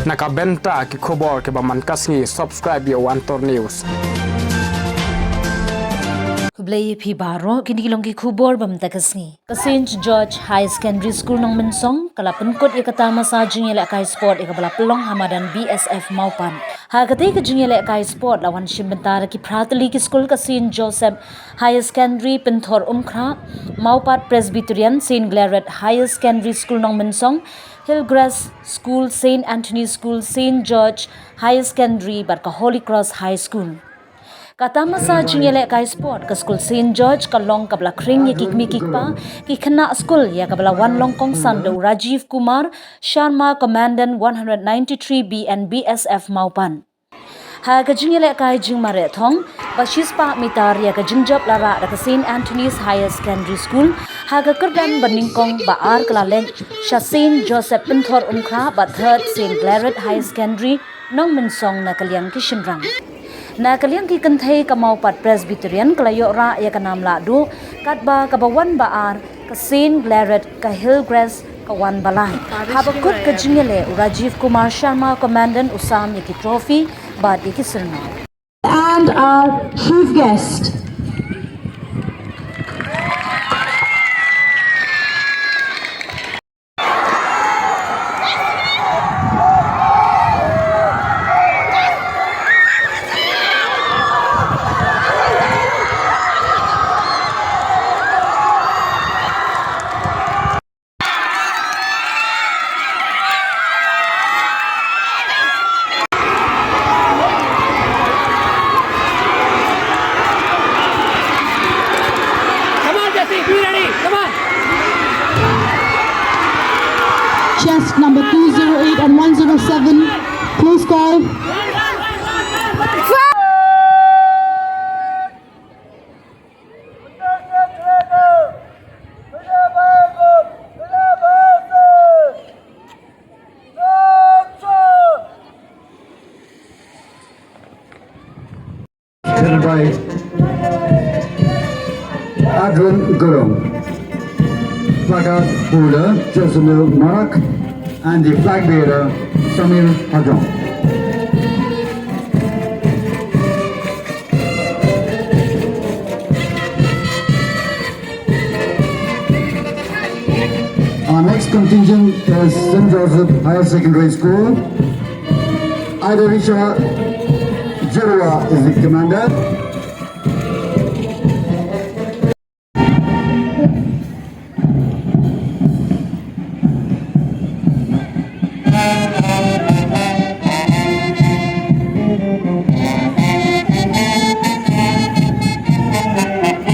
Nakabenta ki khobor ke baman kasngi subscribe yo Antor News. Kublai phi baro kinilong ki khubor bam takasngi. St. George High Secondary School Nongmynsong kalapun kot ikatama sa jingele kai sport ikabala pelong hamadan BSF Maupan. Hagate ke jingele kai sport lawan shimbentara ki pratali ki school ka St. Joseph High Secondary Pinthor Umkhra Maupat Presbyterian St. Claret High Secondary School Nongmynsong Hillgrass School St. Anthony School St. George High Secondary Barka Holy Cross High School. Katama sa jingele kai sport ka school St. George ka long kabla kring ya kikmi kikpa ki khana school ya kabla wan long kong sando Rajiv Kumar Sharma Commandant 193B and BSF Maupan. Ha ka jingele kai jingmare thong bashispa mitar ya ka jingjap lara da ka St. Anthony's Higher Secondary School ha ka kerdan baningkong baar klaleng sha St. Joseph Pinthor Umkhra ba third St. Claret High Secondary Nongmynsong na kalyang ki Shimrang. Na kaliang ki kanthai ka Maupat Presbyterian kalayo ra ya kanam la du katba kabawan baar ka St. Claret ka Hillgrass ka wan balai habakut ka jingele Rajiv Kumar Sharma Commandant usam yaki trophy bad yaki sirna. And our chief guest, chest number 208 and 107, please call. Headed by Adrian Gurung, placard holder Josemil Marak, and the flag bearer Samir Hajong. Our next contingent is St. Joseph Higher Secondary School. Aidarisha Jerua is the commander.